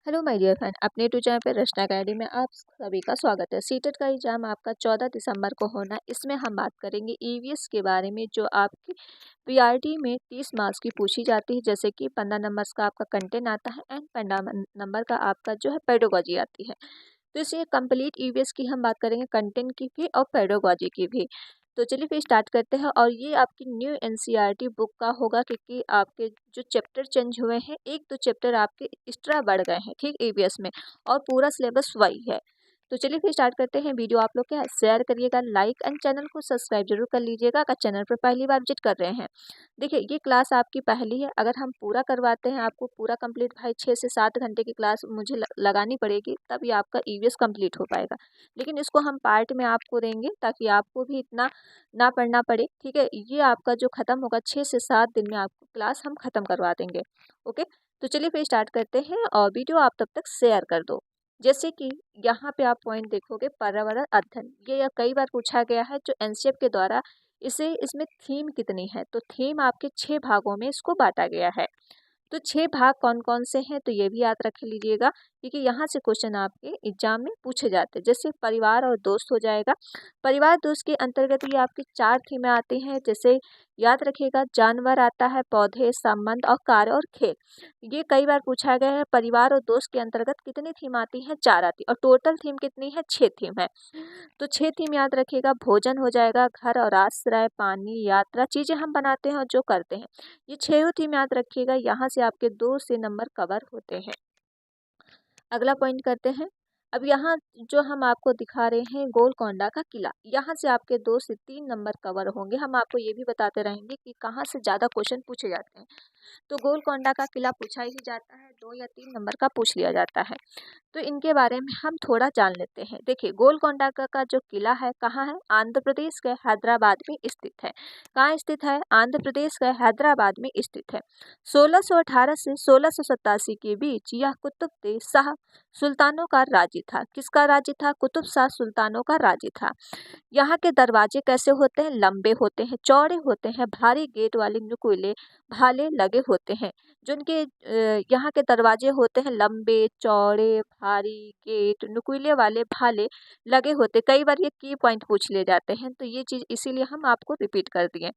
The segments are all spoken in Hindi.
हेलो माय डियर फ्रेंड, अपने यूट्यूब चैनल पर रचना अकेडमी में आप सभी का स्वागत है। सीटेट का एग्जाम आपका 14 दिसंबर को होना है। इसमें हम बात करेंगे ईवीएस के बारे में, जो आपकी पीआरटी में 30 मार्क्स की पूछी जाती है। जैसे कि 15 नंबर का आपका कंटेंट आता है एंड 15 नंबर का आपका जो है पेडागोजी आती है। तो इसलिए कंप्लीट ईवीएस की हम बात करेंगे, कंटेंट की भी और पेडागोजी की भी। तो चलिए फिर स्टार्ट करते हैं। और ये आपकी न्यू एनसीईआरटी बुक का होगा, क्योंकि आपके जो चैप्टर चेंज हुए हैं, एक दो चैप्टर आपके एक्स्ट्रा बढ़ गए हैं, ठीक, ईवीएस में, और पूरा सिलेबस वही है। तो चलिए फिर स्टार्ट करते हैं। वीडियो आप लोग क्या शेयर करिएगा, लाइक एंड चैनल को सब्सक्राइब जरूर कर लीजिएगा अगर चैनल पर पहली बार विजिट कर रहे हैं। देखिए, ये क्लास आपकी पहली है। अगर हम पूरा करवाते हैं, आपको पूरा कंप्लीट भाई 6 से 7 घंटे की क्लास मुझे लगानी पड़ेगी, तभी आपका ईवीएस कंप्लीट हो पाएगा। लेकिन इसको हम पार्ट में आपको देंगे ताकि आपको भी इतना ना पढ़ना पड़े, ठीक है। ये आपका जो ख़त्म होगा 6 से 7 दिन में आपको क्लास हम ख़त्म करवा देंगे। ओके, तो चलिए फिर स्टार्ट करते हैं। और वीडियो आप तब तक शेयर कर दो। जैसे कि यहाँ पे आप पॉइंट देखोगे, पर्यावरण अध्ययन, ये कई बार पूछा गया है जो एनसीएफ के द्वारा। इसमें थीम कितनी है, तो थीम आपके 6 भागों में इसको बांटा गया है। तो 6 भाग कौन कौन से हैं, तो ये भी याद रख लीजिएगा, क्योंकि यहाँ से क्वेश्चन आपके एग्जाम में पूछे जाते हैं। जैसे परिवार और दोस्त हो जाएगा। परिवार दोस्त के अंतर्गत ये आपकी 4 थीमें आती हैं। जैसे याद रखिएगा, जानवर आता है, पौधे, संबंध और कार्य और खेल। ये कई बार पूछा गया है। परिवार और दोस्त के अंतर्गत कितनी थीम आती है, 4 आती है, और टोटल थीम कितनी है, 6 थीम है। तो 6 थीम याद रखिएगा। भोजन हो जाएगा, घर और आश्रय, पानी, यात्रा, चीजें हम बनाते हैं और जो करते हैं, ये 6 थीम याद रखिएगा। यहाँ से आपके 2 से नंबर कवर होते हैं। अगला पॉइंट करते हैं। अब यहाँ जो हम आपको दिखा रहे हैं, गोलकोंडा का किला, यहाँ से आपके 2 से 3 नंबर कवर होंगे। हम आपको ये भी बताते रहेंगे कि कहाँ से ज़्यादा क्वेश्चन पूछे जाते हैं। तो गोलकोंडा का किला पूछा ही जाता है, 2 या 3 नंबर का पूछ लिया जाता है। तो इनके बारे में हम थोड़ा जान लेते हैं। देखिए, गोलकोंडा का जो किला है, कहाँ है, आंध्र प्रदेश के हैदराबाद में स्थित है। कहाँ स्थित है, आंध्र प्रदेश के हैदराबाद में स्थित है। 1618 से 1687 के बीच यह कुतुब शाह सुल्तानों का राज्य था। किसका राज्य था, कुतुब शाह सुल्तानों का राज्य था। यहाँ के दरवाजे कैसे होते हैं, लंबे होते हैं, चौड़े होते हैं, भारी गेट वाले नुकीले भाले लगे होते हैं। जो इनके यहाँ के दरवाजे होते हैं, लंबे चौड़े भारी गेट नुकीले वाले भाले लगे होते। कई बार ये की पॉइंट पूछ ले जाते हैं, तो ये चीज़ इसीलिए हम आपको रिपीट कर दिए।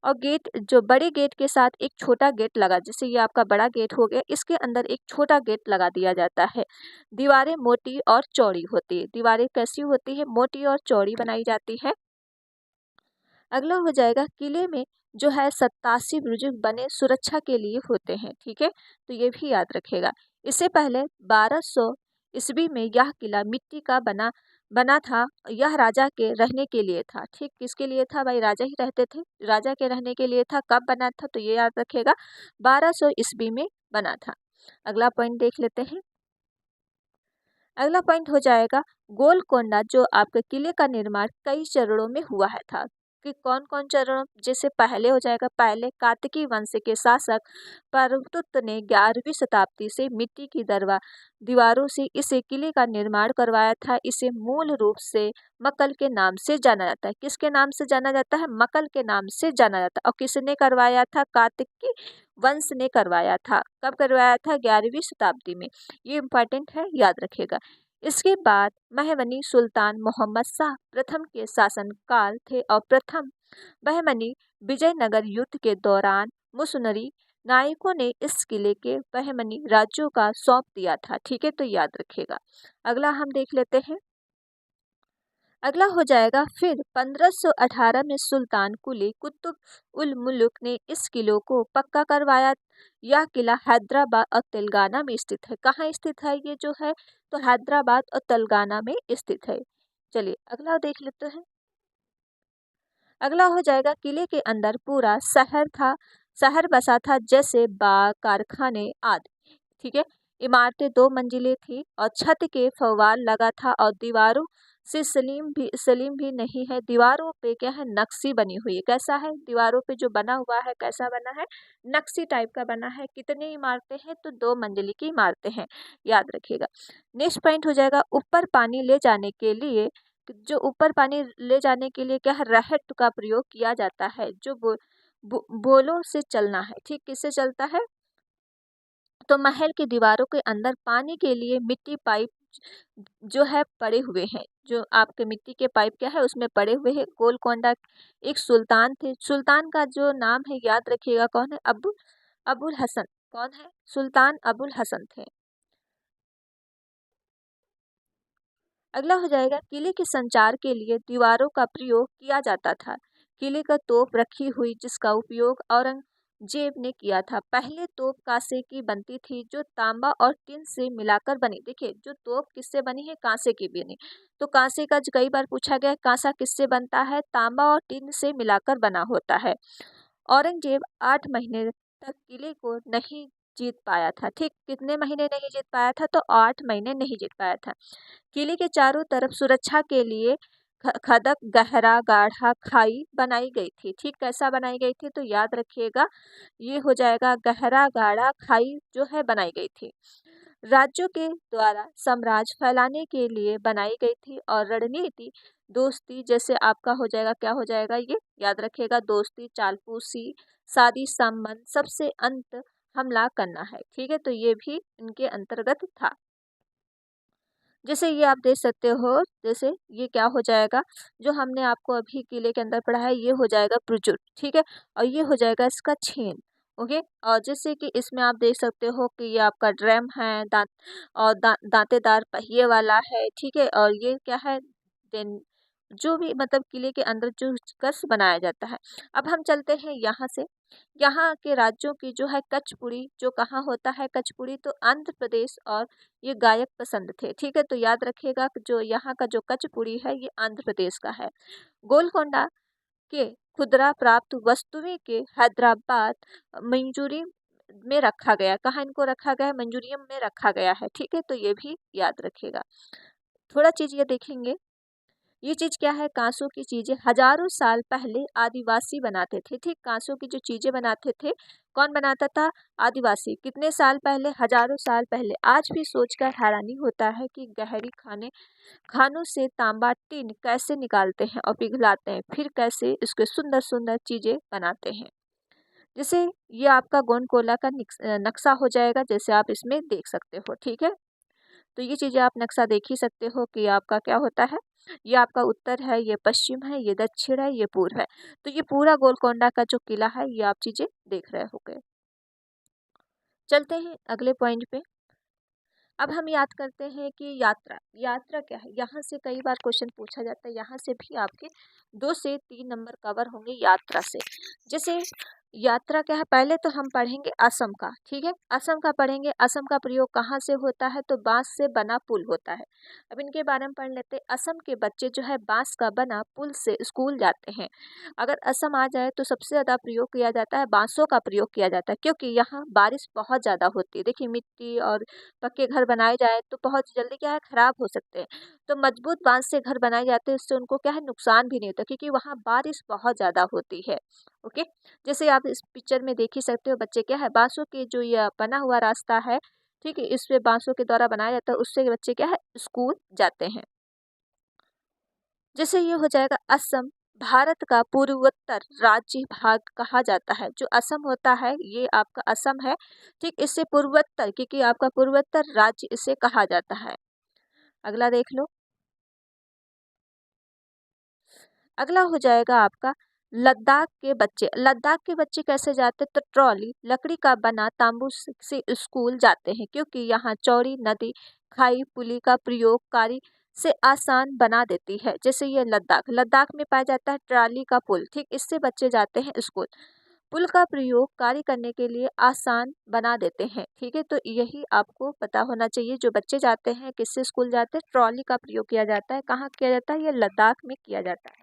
और गेट, जो बड़े गेट के साथ एक छोटा गेट लगा, जैसे ये आपका बड़ा गेट हो गया, इसके अंदर एक छोटा गेट लगा दिया जाता है। दीवारें मोटी और चौड़ी होती है। दीवारें कैसी होती है, मोटी और चौड़ी बनाई जाती है। अगला हो जाएगा, किले में जो है 87 बुर्ज बने सुरक्षा के लिए होते हैं, ठीक है। तो ये भी याद रखेगा। इससे पहले 1200 ईस्वी में यह किला मिट्टी का बना बना था। यह राजा के रहने के लिए था, ठीक, किसके लिए था भाई, राजा ही रहते थे, राजा के रहने के लिए था। कब बना था, तो ये याद रखेगा, 1200 ईस्वी में बना था। अगला पॉइंट देख लेते हैं। अगला पॉइंट हो जाएगा, गोलकोंडा जो आपके किले का निर्माण कई चरणों में हुआ है था। कि कौन कौन चरणों, जैसे पहले हो जाएगा, पहले कातकी वंश के शासक परतुत ने 11वीं शताब्दी से मिट्टी की दीवारों से इसे किले का निर्माण करवाया था। इसे मूल रूप से मकल के नाम से जाना जाता है। किसके नाम से जाना जाता है, मकल के नाम से जाना जाता है। और किसने करवाया था, कातकी वंश ने करवाया था। कब करवाया था, 11वीं शताब्दी में। ये इम्पोर्टेंट है, याद रखेगा। इसके बाद महमनी सुल्तान मोहम्मद शाह प्रथम के शासनकाल थे, और प्रथम बहमनी विजयनगर युद्ध के दौरान मुसनरी नायकों ने इस किले के बहमनी राज्यों का सौंप दिया था, ठीक है, तो याद रखेगा। अगला हम देख लेते हैं। अगला हो जाएगा, फिर 1518 में सुल्तान कुली कुतुब उल मुल्क ने इस किले को पक्का करवाया। यह किला हैदराबाद और तेलंगाना में स्थित है। कहाँ स्थित है ये जो है, तो हैदराबाद और तेलंगाना में स्थित है। चलिए अगला देख लेते हैं। अगला हो जाएगा, किले के अंदर पूरा शहर था, शहर बसा था, जैसे बाग, कारखाने आदि, ठीक है। इमारतें 2 मंजिलें थी और छत के फव्वार लगा था, और दीवारों से सलीम भी नहीं है। दीवारों पे क्या है, नक्शी बनी हुई है। कैसा है, दीवारों पे जो बना हुआ है, कैसा बना है, नक्शी टाइप का बना है। कितनी इमारतें हैं, तो 2 मंजिली की इमारतें हैं, याद रखिएगा। नेक्स्ट पॉइंट हो जाएगा, ऊपर पानी ले जाने के लिए, जो ऊपर पानी ले जाने के लिए क्या है, रहट का प्रयोग किया जाता है, जो बोलों से चलना है, ठीक, किससे चलता है, तो महल की दीवारों के अंदर पानी के लिए मिट्टी पाइप जो है पड़े हुए हैं, जो आपके मिट्टी के पाइप क्या है उसमें पड़े हुए हैं। गोलकोंडा एक सुल्तान थे, सुल्तान का जो नाम है याद रखिएगा कौन है, अबुल हसन। कौन है? सुल्तान अबुल हसन थे। अगला हो जाएगा, किले के संचार के लिए दीवारों का प्रयोग किया जाता था। किले का तोप रखी हुई जिसका उपयोग औरंगजेब ने किया था। पहले तोप कांसे की बनती थी जो तांबा और टिन से मिलाकर बनी। देखिए जो तोप किससे बनी है, कांसे की बनी। तो कांसे का कई बार पूछा गया है, कांसा किससे बनता है, तांबा और टिन से मिलाकर बना होता है। औरंगजेब 8 महीने तक किले को नहीं जीत पाया था। ठीक, कितने महीने नहीं जीत पाया था, तो 8 महीने नहीं जीत पाया था। किले के चारों तरफ सुरक्षा के लिए खदक गहरा गाढ़ा खाई बनाई गई थी। ठीक, कैसा बनाई गई थी, तो याद रखिएगा ये हो जाएगा गहरा गाढ़ा खाई जो है बनाई गई थी। राज्यों के द्वारा साम्राज्य फैलाने के लिए बनाई गई थी। और रणनीति दोस्ती, जैसे आपका हो जाएगा क्या हो जाएगा, ये याद रखिएगा दोस्ती, चालपूसी, सादी संबंध, सबसे अंत हमला करना है। ठीक है, तो ये भी इनके अंतर्गत था। जैसे ये आप देख सकते हो, जैसे ये क्या हो जाएगा, जो हमने आपको अभी किले के अंदर पढ़ा है ये हो जाएगा प्रुजुट। ठीक है, और ये हो जाएगा इसका छेन। ओके, और जैसे कि इसमें आप देख सकते हो कि ये आपका ड्रम है, दांत और दांतेदार पहिए वाला है। ठीक है, और ये क्या है, देन जो भी मतलब किले के अंदर जो कस बनाया जाता है। अब हम चलते हैं यहाँ से, यहाँ के राज्यों की जो है कचपुड़ी, जो कहाँ होता है कचपुड़ी, तो आंध्र प्रदेश। और ये गायक पसंद थे। ठीक है, तो याद रखिएगा कि जो यहाँ का जो कचपुड़ी है ये आंध्र प्रदेश का है। गोलकोंडा के खुदरा प्राप्त वस्तुएं के हैदराबाद मंजूरी में रखा गया। कहाँ इनको रखा गया है, मंजूरियम में रखा गया है। ठीक है, तो ये भी याद रखिएगा। थोड़ा चीज ये देखेंगे, ये चीज क्या है, कांसों की चीजें हजारों साल पहले आदिवासी बनाते थे। ठीक, कांसों की जो चीजें बनाते थे कौन बनाता था, आदिवासी। कितने साल पहले, हजारों साल पहले। आज भी सोचकर हैरानी होता है कि गहरी खानों से तांबा टिन कैसे निकालते हैं और पिघलाते हैं, फिर कैसे इसके सुंदर सुंदर चीजें बनाते हैं। जैसे ये आपका गोंडकोला का नक्शा हो जाएगा, जैसे आप इसमें देख सकते हो। ठीक है, तो ये चीज़ें आप नक्शा देख ही सकते हो कि आपका क्या होता है, ये आपका उत्तर है, ये पश्चिम है, ये दक्षिण है, ये पूर्व है। तो ये पूरा गोलकोंडा का जो किला है ये आप चीज़ें देख रहे होंगे। चलते हैं अगले पॉइंट पे। अब हम याद करते हैं कि यात्रा, यात्रा क्या है, यहाँ से कई बार क्वेश्चन पूछा जाता है। यहाँ से भी आपके 2 से 3 नंबर कवर होंगे यात्रा से। जैसे यात्रा क्या है, पहले तो हम पढ़ेंगे असम का। ठीक है, असम का पढ़ेंगे। असम का प्रयोग कहाँ से होता है, तो बांस से बना पुल होता है। अब इनके बारे में पढ़ लेते हैं। असम के बच्चे जो है बांस का बना पुल से स्कूल जाते हैं। अगर असम आ जाए तो सबसे ज़्यादा प्रयोग किया जाता है, बांसों का प्रयोग किया जाता है, क्योंकि यहाँ बारिश बहुत ज़्यादा होती है। देखिए मिट्टी और पक्के घर बनाए जाए तो बहुत जल्दी क्या है, खराब हो सकते हैं। तो मजबूत बांस से घर बनाए जाते हैं, इससे उनको क्या है, नुकसान भी नहीं होता, क्योंकि वहाँ बारिश बहुत ज़्यादा होती है। ओके, जैसे आप इस पिक्चर में देख ही सकते हो, बच्चे क्या है, बांसों के जो ये बना हुआ रास्ता है, ठीक है, इस पे बांसों के द्वारा बनाया जाता है, उससे बच्चे क्या है, स्कूल जाते हैं। जैसे ये हो जाएगा असम, भारत का पूर्वोत्तर राज्य भाग कहा जाता है। जो असम होता है ये आपका असम है। ठीक, इससे पूर्वोत्तर, क्योंकि आपका पूर्वोत्तर राज्य इसे कहा जाता है। अगला देख लो, अगला हो जाएगा आपका लद्दाख के बच्चे। लद्दाख के बच्चे कैसे जाते, तो ट्रॉली लकड़ी का बना तांबू से स्कूल जाते हैं, क्योंकि यहाँ चौड़ी नदी खाई पुली का प्रयोग कार्य से आसान बना देती है। जैसे ये लद्दाख, लद्दाख में पाया जाता है ट्रॉली का पुल। ठीक, इससे बच्चे जाते हैं स्कूल। पुल का प्रयोग कार्य करने के लिए आसान बना देते हैं। ठीक है, तो यही आपको पता होना चाहिए। जो बच्चे जाते हैं किससे स्कूल जाते हैं, ट्रॉली का प्रयोग किया जाता है। कहाँ किया जाता है, ये लद्दाख में किया जाता है।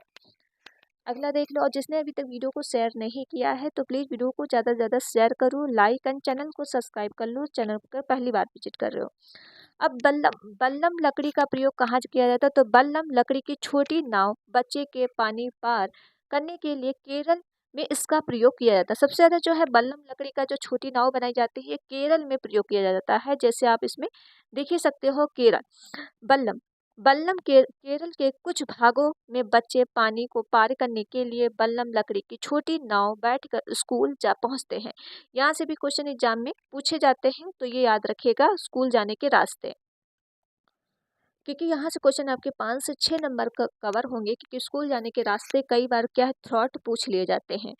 अगला देख लो, और जिसने अभी तक वीडियो को शेयर नहीं किया है तो प्लीज़ वीडियो को ज़्यादा से ज़्यादा शेयर करो, लाइक एंड चैनल को सब्सक्राइब कर लो, चैनल पर पहली बार विजिट कर रहे हो। अब बल्लम, बल्लम लकड़ी का प्रयोग कहाँ किया जाता है, तो बल्लम लकड़ी की छोटी नाव बच्चे के पानी पार करने के लिए केरल में इसका प्रयोग किया जाता है। सबसे ज़्यादा जो है बल्लम लकड़ी का जो छोटी नाव बनाई जाती है केरल में प्रयोग किया जाता है। जैसे आप इसमें देख ही सकते हो, केरल बल्लम केरल के कुछ भागों में बच्चे पानी को पार करने के लिए बल्लम लकड़ी की छोटी नाव बैठकर स्कूल जा पहुंचते हैं। यहाँ से भी क्वेश्चन एग्जाम में पूछे जाते हैं, तो ये याद रखिएगा स्कूल जाने के रास्ते, क्योंकि यहाँ से क्वेश्चन आपके 5 से 6 नंबर का कवर होंगे, क्योंकि स्कूल जाने के रास्ते कई बार क्या है थ्रॉट पूछ लिए जाते हैं।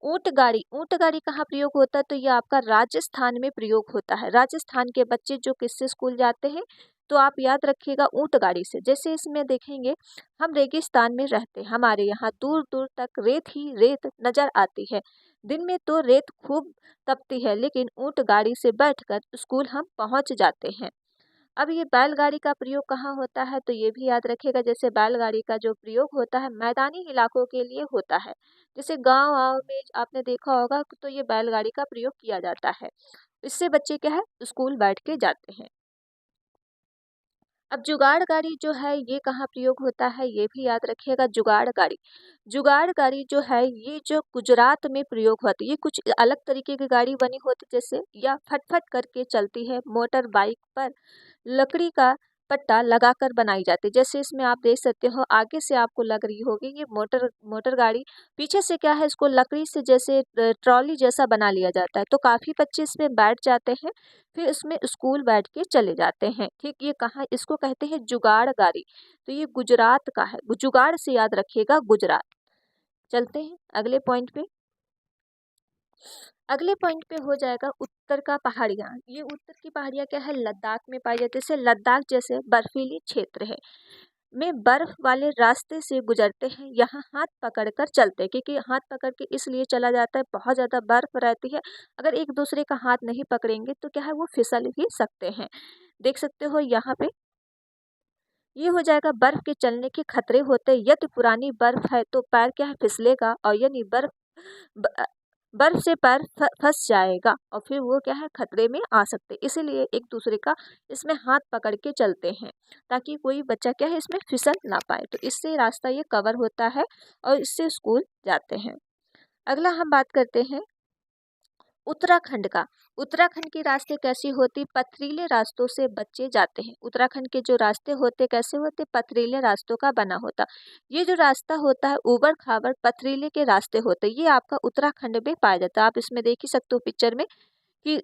ऊंट गाड़ी कहाँ प्रयोग होता है, तो ये आपका राजस्थान में प्रयोग होता है। राजस्थान के बच्चे जो किससे स्कूल जाते हैं, तो आप याद रखिएगा ऊंट गाड़ी से। जैसे इसमें देखेंगे हम रेगिस्तान में रहते हैं, हमारे यहाँ दूर दूर तक रेत ही रेत नजर आती है। दिन में तो रेत खूब तपती है, लेकिन ऊंट गाड़ी से बैठकर स्कूल हम पहुंच जाते हैं। अब ये बैलगाड़ी का प्रयोग कहाँ होता है, तो ये भी याद रखिएगा। जैसे बैलगाड़ी का जो प्रयोग होता है मैदानी इलाकों के लिए होता है, जैसे गांव में आपने देखा होगा, तो ये बैलगाड़ी का प्रयोग किया जाता है। इससे बच्चे क्या है स्कूल बैठ के जाते हैं। अब जुगाड़ गाड़ी जो है ये कहाँ प्रयोग होता है, ये भी याद रखिएगा। जुगाड़ गाड़ी जो है ये जो गुजरात में प्रयोग होती है। ये कुछ अलग तरीके की गाड़ी बनी होती जैसे, या फटफट करके चलती है मोटर बाइक पर लकड़ी का पट्टा लगाकर बनाई जाती है। जैसे इसमें आप देख सकते हो आगे से आपको लग रही होगी ये मोटर गाड़ी, पीछे से क्या है इसको लकड़ी से जैसे ट्रॉली जैसा बना लिया जाता है, तो काफ़ी बच्चे इसमें बैठ जाते हैं, फिर इसमें स्कूल बैठ के चले जाते हैं। ठीक, ये कहाँ इसको कहते हैं जुगाड़ गाड़ी, तो ये गुजरात का है। जुगाड़ से याद रखिएगा गुजरात। चलते हैं अगले पॉइंट पे। अगले पॉइंट पे हो जाएगा उत्तर का पहाड़ियाँ। ये उत्तर की पहाड़ियाँ क्या है लद्दाख में पाई जाती है। जैसे लद्दाख जैसे बर्फीली क्षेत्र है में बर्फ वाले रास्ते से गुजरते हैं, यहाँ हाथ पकड़कर चलते हैं, क्योंकि हाथ पकड़ के इसलिए चला जाता है बहुत ज़्यादा बर्फ रहती है। अगर एक दूसरे का हाथ नहीं पकड़ेंगे तो क्या है वो फिसल भी सकते हैं। देख सकते हो यहाँ पे ये हो जाएगा बर्फ के चलने के खतरे होते हैं। यदि पुरानी बर्फ है तो पैर क्या है फिसलेगा, और यदि ब- बर्फ से पैर फंस जाएगा और फिर वो क्या है खतरे में आ सकते, इसीलिए एक दूसरे का इसमें हाथ पकड़ के चलते हैं, ताकि कोई बच्चा क्या है इसमें फिसल ना पाए। तो इससे रास्ता ये कवर होता है और इससे स्कूल जाते हैं। अगला हम बात करते हैं उत्तराखंड का। उत्तराखंड के रास्ते कैसी होती, पथरीले रास्तों से बच्चे जाते हैं। उत्तराखंड के जो रास्ते होते कैसे होते, पथरीले रास्तों का बना होता। ये जो रास्ता होता है ऊबड़ खाबड़ पथरीले के रास्ते होते, ये आपका उत्तराखंड में पाया जाता है। आप इसमें देख ही सकते हो पिक्चर में कि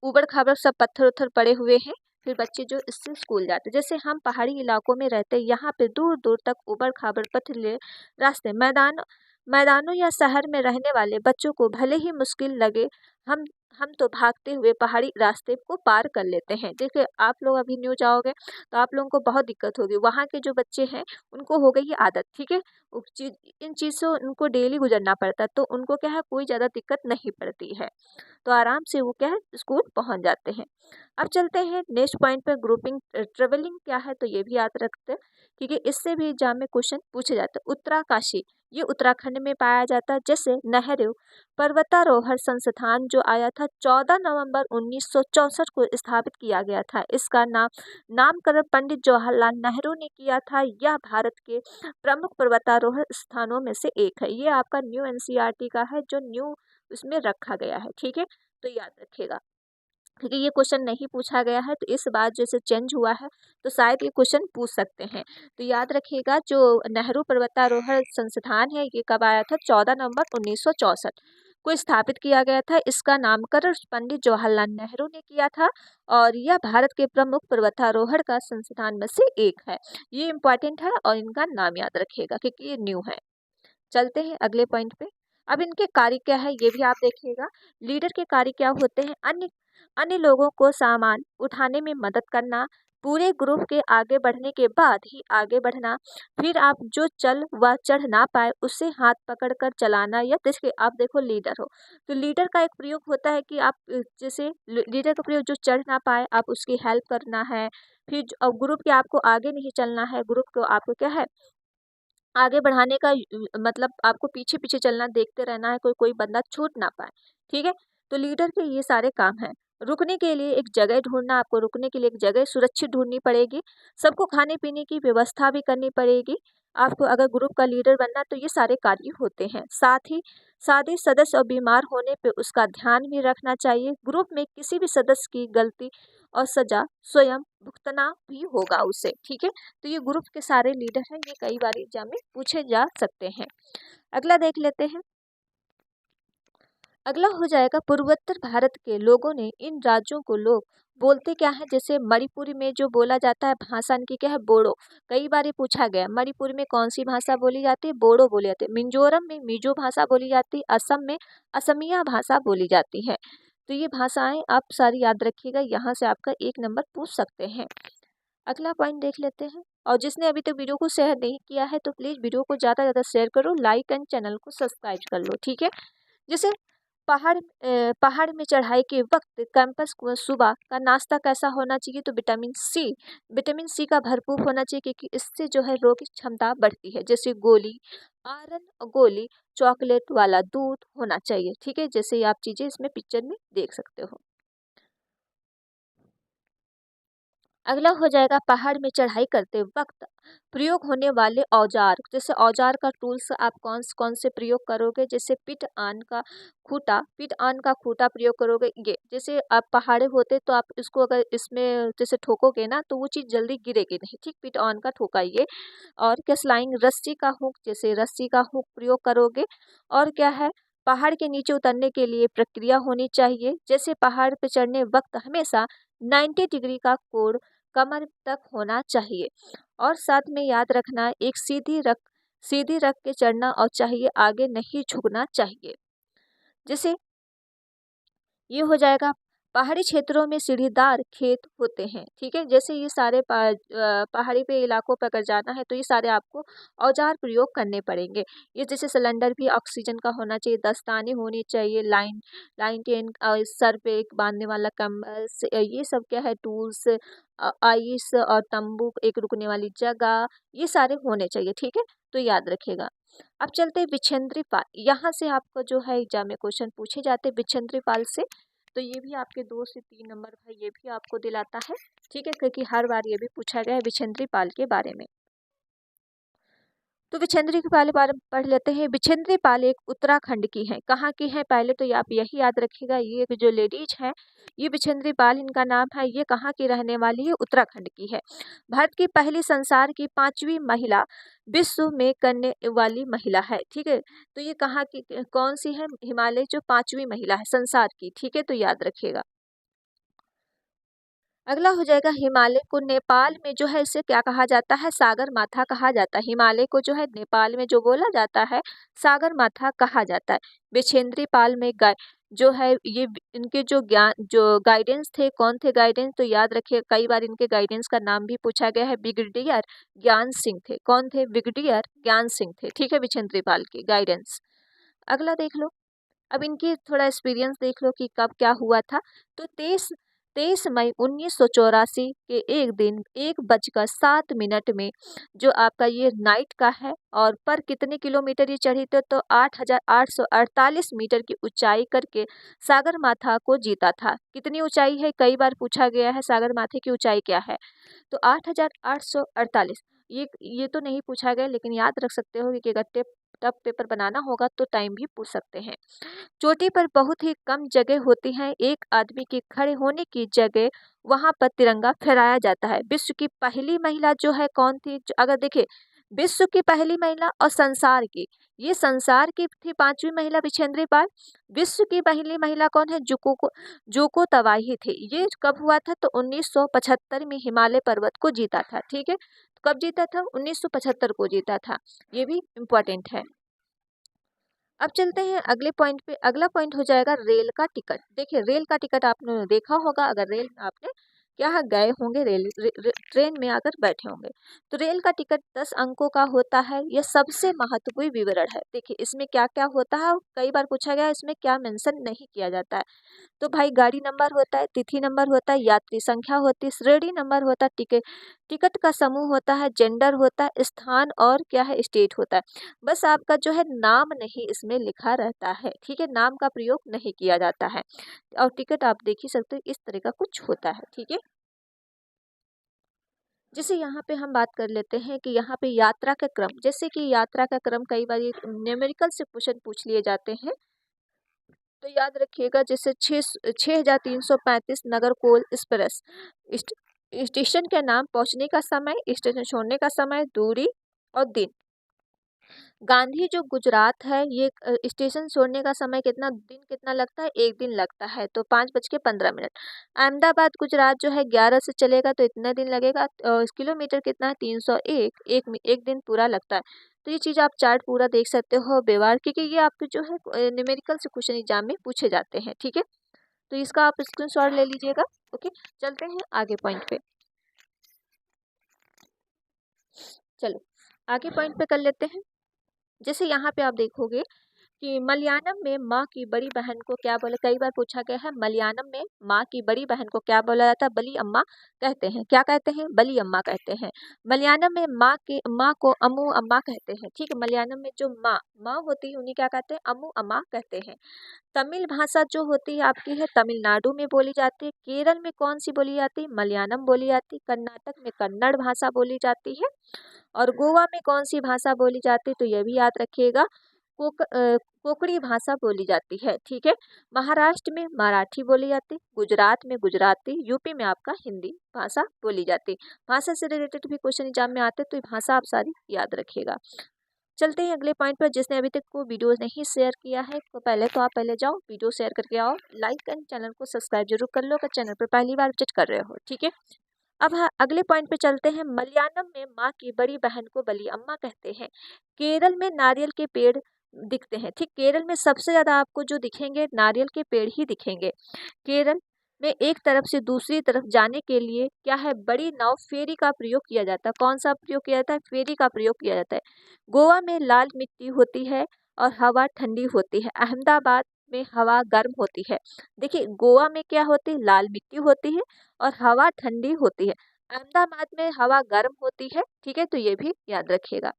ऊबड़ खाबड़ सब पत्थर उत्थर पड़े हुए हैं, फिर बच्चे जो इससे स्कूल जाते। जैसे हम पहाड़ी इलाकों में रहते हैं, यहाँ पे दूर दूर तक ऊबड़ खाबड़ पथरीले रास्ते, मैदानों या शहर में रहने वाले बच्चों को भले ही मुश्किल लगे, हम हम तो भागते हुए पहाड़ी रास्ते को पार कर लेते हैं। देखिए आप लोग अभी न्यू जाओगे तो आप लोगों को बहुत दिक्कत होगी। वहाँ के जो बच्चे हैं उनको हो गई है आदत, ठीक है, इन चीज़ों उनको डेली गुजरना पड़ता है, तो उनको क्या है कोई ज़्यादा दिक्कत नहीं पड़ती है, तो आराम से वो क्या है स्कूल पहुंच जाते हैं। अब चलते हैं नेक्स्ट पॉइंट पर, ग्रुपिंग ट्रेवलिंग क्या है, तो ये भी याद रखते हैं, क्योंकि इससे भी एग्जाम में क्वेश्चन पूछे जाते हैं। उत्तराकाशी ये उत्तराखंड में पाया जाता है। जैसे नेहरू पर्वतारोहण संस्थान जो आया था 14 नवंबर 1964 को स्थापित किया गया था। इसका नामकरण पंडित जवाहरलाल नेहरू ने किया था। यह भारत के प्रमुख पर्वतारोहण स्थानों में से एक है। ये आपका न्यू एनसीईआरटी का है जो न्यू इसमें रखा गया है, ठीक है, तो याद रखिएगा। क्योंकि ये क्वेश्चन नहीं पूछा गया है, तो इस बार जैसे चेंज हुआ है तो शायद ये क्वेश्चन पूछ सकते हैं। तो याद रखिएगा जो नेहरू पर्वतारोहण संस्थान है ये कब आया था, 14 नवंबर 1964 को स्थापित किया गया था। इसका नामकरण पंडित जवाहरलाल नेहरू ने किया था, और यह भारत के प्रमुख पर्वतारोहण का संस्थान में से एक है। ये इंपॉर्टेंट है और इनका नाम याद रखिएगा क्योंकि ये न्यू है। चलते हैं अगले पॉइंट पे। अब इनके कार्य क्या है ये भी आप देखिएगा। लीडर के कार्य क्या होते हैं, अन्य अन्य लोगों को सामान उठाने में मदद करना, पूरे ग्रुप के आगे बढ़ने के बाद ही आगे बढ़ना, फिर आप जो चल व चढ़ ना पाए उससे हाथ पकड़ कर चलाना, या देखिए आप देखो लीडर हो तो लीडर का एक प्रयोग होता है कि आप जैसे लीडर का प्रयोग जो चढ़ ना पाए आप उसकी हेल्प करना है, फिर ग्रुप के आपको आगे नहीं चलना है, ग्रुप को आपको क्या है आगे बढ़ाने का मतलब आपको पीछे पीछे चलना, देखते रहना है कोई बंदा छूट ना पाए, ठीक है। तो लीडर के ये सारे काम हैं। रुकने के लिए एक जगह ढूंढना, आपको रुकने के लिए एक जगह सुरक्षित ढूंढनी पड़ेगी। सबको खाने पीने की व्यवस्था भी करनी पड़ेगी। आपको अगर ग्रुप का लीडर बनना तो ये सारे कार्य होते हैं। साथ ही सादे सदस्य और बीमार होने पे उसका ध्यान भी रखना चाहिए। ग्रुप में किसी भी सदस्य की गलती और सजा स्वयं भुगतना भी होगा उसे। ठीक है, तो ये ग्रुप के सारे लीडर हैं, ये कई बार एग्जाम में पूछे जा सकते हैं। अगला देख लेते हैं। अगला हो जाएगा पूर्वोत्तर भारत के लोगों ने इन राज्यों को लोग बोलते क्या है। जैसे मणिपुरी में जो बोला जाता है भाषा इनकी क्या है, बोडो। कई बार ये पूछा गया मणिपुर में कौन सी भाषा बोली जाती है, बोडो बोली जाती है। मिजोरम में मिजो भाषा बोली जाती है। असम में असमिया भाषा बोली जाती है। तो ये भाषाएं आप सारी याद रखिएगा, यहाँ से आपका 1 नंबर पूछ सकते हैं। अगला पॉइंट देख लेते हैं। और जिसने अभी तक वीडियो को शेयर नहीं किया है तो प्लीज़ वीडियो को ज़्यादा से ज़्यादा शेयर करो, लाइक एंड चैनल को सब्सक्राइब कर लो। ठीक है, जैसे पहाड़ में चढ़ाई के वक्त कैंपस को सुबह का नाश्ता कैसा होना चाहिए, तो विटामिन सी का भरपूर होना चाहिए, क्योंकि इससे जो है रोग की क्षमता बढ़ती है। जैसे गोली आयरन गोली, चॉकलेट वाला दूध होना चाहिए। ठीक है, जैसे ये आप चीज़ें इसमें पिक्चर में देख सकते हो। अगला हो जाएगा पहाड़ में चढ़ाई करते वक्त प्रयोग होने वाले औजार। जैसे औजार का टूल्स आप कौन से प्रयोग करोगे, जैसे पिट आन का खूटा प्रयोग करोगे। ये जैसे आप पहाड़े होते तो आप इसको अगर इसमें जैसे ठोकोगे ना तो वो चीज़ जल्दी गिरेगी नहीं। ठीक, पिट ऑन का ठोका ये। और क्या स्लाइंग रस्सी का हुक, जैसे रस्सी का हुक प्रयोग करोगे। और क्या है, पहाड़ के नीचे उतरने के लिए प्रक्रिया होनी चाहिए। जैसे पहाड़ पे चढ़ने वक्त हमेशा 90 डिग्री का कोण कमर तक होना चाहिए। और साथ में याद रखना, एक सीधी रख के चढ़ना और चाहिए, आगे नहीं झुकना चाहिए। जैसे ये हो जाएगा पहाड़ी क्षेत्रों में सीढ़ीदार खेत होते हैं। ठीक है, जैसे ये सारे पहाड़ी पे इलाकों पर अगर जाना है तो ये सारे आपको औजार प्रयोग करने पड़ेंगे। ये जैसे सिलेंडर भी ऑक्सीजन का होना चाहिए, दस्ताने होनी चाहिए, लाइन टेन सर पे एक बांधने वाला कम्बल ये सब क्या है, टूल्स, आइस और तंबू, एक रुकने वाली जगह, ये सारे होने चाहिए। ठीक है, तो याद रखिएगा। अब चलते हैं विच्छेन्द्री पाल। यहाँ से आपको जो है एग्जाम में क्वेश्चन पूछे जाते हैं विच्छेन्द्री पाल से। तो ये भी आपके 2 से 3 नंबर का ये भी आपको दिलाता है। ठीक है, क्योंकि हर बार ये भी पूछा गया है विच्छेन्द्री पाल के बारे में। तो विच्छेन्द्री पाल के बारे में पढ़ लेते हैं। विच्छेन्द्री पाल एक उत्तराखंड की है। कहाँ की है, पहले तो ये आप यही याद रखिएगा, ये जो लेडीज हैं ये विच्छेन्द्री पाल इनका नाम है। ये कहाँ की रहने वाली है, उत्तराखंड की है। भारत की पहली संसार की 5वीं महिला, विश्व में करने वाली महिला है। ठीक है, तो ये कहाँ की कौन सी है, हिमालय जो 5वीं महिला है संसार की। ठीक है, तो याद रखिएगा। अगला हो जाएगा हिमालय को नेपाल में जो है इसे क्या कहा जाता है, सागर माथा कहा जाता है। हिमालय को जो है नेपाल में जो बोला जाता है सागर माथा कहा जाता है। विच्छेन्द्री पाल में जो है ये इनके जो गाइडेंस थे, कौन थे गाइडेंस, तो याद रखिए कई बार इनके गाइडेंस का नाम भी पूछा गया है। ब्रिगेडियर ज्ञान सिंह थे। कौन थे, ब्रिगेडियर ज्ञान सिंह थे। ठीक है, विच्छेन्द्री पाल के गाइडेंस। अगला देख लो। अब इनकी थोड़ा एक्सपीरियंस देख लो कि कब क्या हुआ था। तो 23 मई 1984 के एक दिन 1:07 में जो आपका ये नाइट का है, और पर कितने किलोमीटर ये चढ़ी थे, तो 8,848 मीटर की ऊंचाई करके सागर माथा को जीता था। कितनी ऊंचाई है, कई बार पूछा गया है सागर माथे की ऊंचाई क्या है, तो 8,848। ये तो नहीं पूछा गया, लेकिन याद रख सकते हो कि अगर टफ पेपर बनाना होगा तो टाइम भी पूछ सकते हैं। चोटी पर बहुत ही कम जगह होती है, एक आदमी के खड़े होने की जगह वहां पर तिरंगा फहराया जाता है। विश्व की पहली महिला जो है कौन थी, अगर देखे विश्व की पहली महिला और संसार की, ये संसार की थी 5वीं महिला विच्छेन्द्री पाल। विश्व की पहली महिला कौन है, जोको तबाही थे। ये कब हुआ था, तो 1975 में हिमालय पर्वत को जीता था। ठीक है, कब जीता था, 1975 को जीता था। ये भी इम्पोर्टेंट है। अब चलते हैं अगले पॉइंट पे। अगला पॉइंट हो जाएगा रेल का टिकट। देखिए रेल का टिकट आपने देखा होगा, अगर रेल में आपने क्या है गए होंगे, ट्रेन में अगर बैठे होंगे, तो रेल का टिकट 10 अंकों का होता है। यह सबसे महत्वपूर्ण विवरण है। देखिए इसमें क्या क्या होता है, कई बार पूछा गया है, इसमें क्या मेंशन नहीं किया जाता है। तो भाई गाड़ी नंबर होता है, तिथि नंबर होता है, यात्री संख्या होती है, श्रेणी नंबर होता है, टिकट का समूह होता है, जेंडर होता है, स्थान और क्या है, स्टेट होता है। बस आपका जो है नाम नहीं इसमें लिखा रहता है। ठीक है, नाम का प्रयोग नहीं किया जाता है। और टिकट आप देख ही सकते हो इस तरह का कुछ होता है। ठीक है, जैसे यहाँ पे हम बात कर लेते हैं कि यहाँ पे यात्रा का क्रम, जैसे कि यात्रा का क्रम कई बार न्यूमेरिकल से क्वेश्चन पूछ लिए जाते हैं। तो याद रखिएगा जैसे 6335 नागरकोइल एक्सप्रेस। स्टेशन के नाम, पहुंचने का समय, स्टेशन छोड़ने का समय, दूरी और दिन। गांधी जो गुजरात है, ये स्टेशन छोड़ने का समय कितना, दिन कितना लगता है, 1 दिन लगता है, तो 5:15। अहमदाबाद गुजरात जो है 11 से चलेगा तो इतना दिन लगेगा। किलोमीटर कितना है, 301, एक दिन पूरा लगता है। तो ये चीज़ आप चार्ट पूरा देख सकते हो व्यवहार, क्योंकि ये आपके जो है न्यूमेरिकल से क्वेश्चन एग्जाम में पूछे जाते हैं। ठीक है, तो इसका आप स्क्रीनशॉट ले लीजिएगा। ओके, चलते हैं आगे पॉइंट पे। चलो आगे पॉइंट पे कर लेते हैं। जैसे यहाँ पे आप देखोगे कि मलयालम में माँ की बड़ी बहन को क्या बोले, कई बार पूछा गया है, मलयालम में माँ की बड़ी बहन को क्या बोला जाता है, बली अम्मा कहते हैं। क्या कहते हैं, बली अम्मा कहते हैं। मलयालम में माँ को अम्मू अम्मा कहते हैं। ठीक है, मलयालम में जो माँ माँ होती है उन्हें क्या कहते हैं, अम्मू अम्मा कहते हैं। तमिल भाषा जो होती है आपकी है तमिलनाडु में बोली जाती है। केरल में कौन सी बोली जाती है, मलयालम बोली जाती है। कर्नाटक में कन्नड़ भाषा बोली जाती है। और गोवा में कौन सी भाषा बोली जाती है, तो यह भी याद रखिएगा, कोंकणी भाषा बोली जाती है। ठीक है, महाराष्ट्र में मराठी बोली जाती, गुजरात में गुजराती, यूपी में आपका हिंदी भाषा बोली जाती। भाषा से रिलेटेड भी क्वेश्चन एग्जाम में आते तो ये भाषा आप सारी याद रखिएगा। चलते हैं अगले पॉइंट पर। जिसने अभी तक को वीडियो नहीं शेयर किया है तो पहले जाओ वीडियो शेयर करके आओ, लाइक एंड चैनल को सब्सक्राइब जरूर कर लो अगर चैनल पर पहली बार विजिट कर रहे हो। ठीक है, अब अगले पॉइंट पे चलते हैं। मलयालम में माँ की बड़ी बहन को बली अम्मा कहते हैं। केरल में नारियल के पेड़ दिखते हैं। ठीक, केरल में सबसे ज्यादा आपको जो दिखेंगे नारियल के पेड़ ही दिखेंगे। केरल में एक तरफ से दूसरी तरफ जाने के लिए क्या है, बड़ी नाव फेरी का प्रयोग किया जाता है। कौन सा प्रयोग किया जाता है, फेरी का प्रयोग किया जाता है। गोवा में लाल मिट्टी होती है और हवा ठंडी होती है। अहमदाबाद में हवा गर्म होती है। देखिए, गोवा में क्या होती है, लाल मिट्टी होती है और हवा ठंडी होती है। अहमदाबाद में हवा गर्म होती है। ठीक है, तो ये भी याद रखिएगा।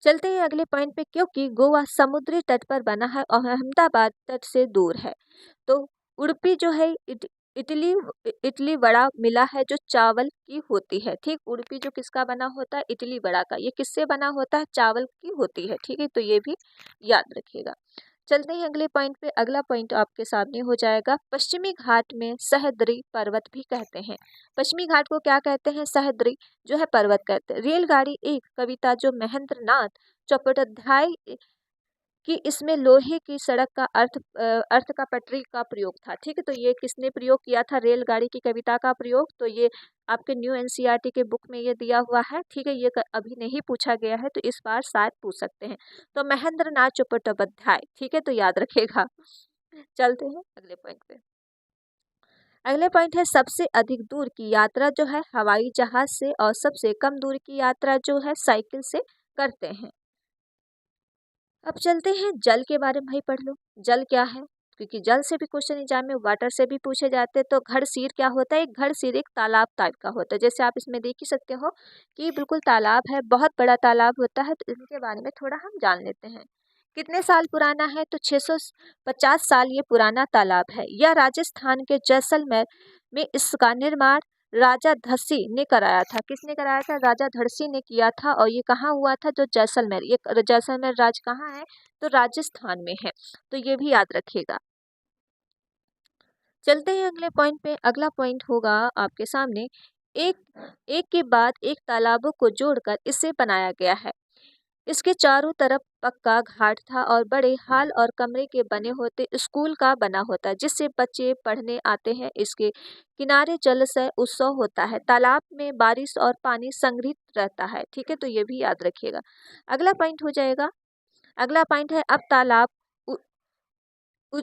चलते हैं अगले पॉइंट पे। क्योंकि गोवा समुद्री तट पर बना है और अहमदाबाद तट से दूर है, तो उडुपी जो है इटली इटली वड़ा मिला है जो चावल की होती है। ठीक, उडुपी जो किसका बना होता है, इटली वड़ा का, ये किससे बना होता है, चावल की होती है। ठीक है, तो ये भी याद रखिएगा। चलते हैं अगले पॉइंट पे। अगला पॉइंट आपके सामने हो जाएगा, पश्चिमी घाट में सह्याद्री पर्वत भी कहते हैं। पश्चिमी घाट को क्या कहते हैं, सह्याद्री जो है पर्वत कहते हैं। रेलगाड़ी एक कविता जो महेंद्र नाथ चट्टोपाध्याय कि इसमें लोहे की सड़क का अर्थ का पटरी का प्रयोग था। ठीक है, तो ये किसने प्रयोग किया था, रेलगाड़ी की कविता का प्रयोग, तो ये आपके न्यू एनसीईआरटी के बुक में ये दिया हुआ है। ठीक है, ये अभी नहीं पूछा गया है तो इस बार शायद पूछ सकते हैं। तो महेंद्र नाथ चट्टोपाध्याय। ठीक है, तो याद रखेगा। चलते हैं अगले पॉइंट पे। अगले पॉइंट है, सबसे अधिक दूर की यात्रा जो है हवाई जहाज से और सबसे कम दूर की यात्रा जो है साइकिल से करते हैं। अब चलते हैं जल के बारे में। भाई पढ़ लो जल क्या है, क्योंकि जल से भी क्वेश्चन एग्जाम में वाटर से भी पूछे जाते हैं। तो घड़सीर क्या होता है, एक घड़सीर एक तालाब टाइप का होता है। जैसे आप इसमें देख ही सकते हो कि बिल्कुल तालाब है, बहुत बड़ा तालाब होता है। तो इनके बारे में थोड़ा हम जान लेते हैं। कितने साल पुराना है, तो 650 साल ये पुराना तालाब है। यह राजस्थान के जैसलमेर में इसका निर्माण राजा धसी ने कराया था। किसने कराया था, राजा धड़सी ने किया था। और ये कहाँ हुआ था, जो जैसलमेर, ये जैसलमेर राज्य कहाँ है, तो राजस्थान में है। तो ये भी याद रखिएगा। चलते हैं अगले पॉइंट पे। अगला पॉइंट होगा आपके सामने, एक एक के बाद एक तालाबों को जोड़कर इसे बनाया गया है। इसके चारों तरफ पक्का घाट था और बड़े हॉल और कमरे के बने होते स्कूल का बना होता है, जिससे बच्चे पढ़ने आते हैं। इसके किनारे जलशय उत्सव होता है। तालाब में बारिश और पानी संग्रहित रहता है। ठीक है, तो ये भी याद रखिएगा। अगला पॉइंट हो जाएगा, अगला पॉइंट है, अब तालाब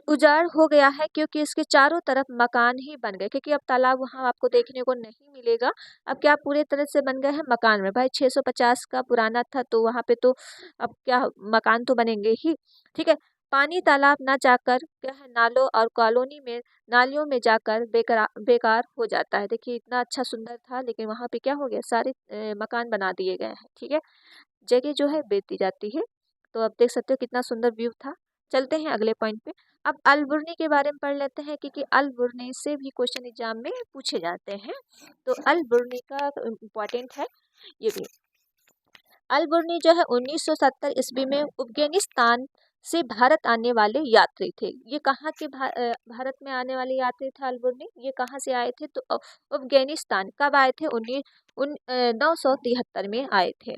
उजाड़ हो गया है क्योंकि इसके चारों तरफ मकान ही बन गए। क्योंकि अब तालाब वहाँ आपको देखने को नहीं मिलेगा। अब क्या पूरे तरह से बन गए हैं मकान में। भाई 650 का पुराना था तो वहाँ पे तो अब क्या मकान तो बनेंगे ही। ठीक है, पानी तालाब ना जाकर क्या है, नालों और कॉलोनी में नालियों में जाकर बेकार हो जाता है। देखिए इतना अच्छा सुंदर था लेकिन वहाँ पे क्या हो गया, सारे मकान बना दिए गए हैं। ठीक है, जगह जो है बेचती जाती है। तो अब देख सकते हो कितना सुंदर व्यू था। चलते हैं अगले पॉइंट पे। अब अलबुर्नी के बारे में पढ़ लेते हैं क्योंकि अलबुर्नी से भी क्वेश्चन एग्जाम में पूछे जाते हैं। तो अलबुर्नी का इम्पोर्टेंट है ये भी। अलबुर्नी जो है 1970 ईस्वी में अफगानिस्तान से भारत आने वाले यात्री थे। ये कहाँ के भारत में आने वाले यात्री थे अलबुर्नी, ये कहाँ से आए थे? तो अफगानिस्तान। कब आए थे? 973 में आए थे।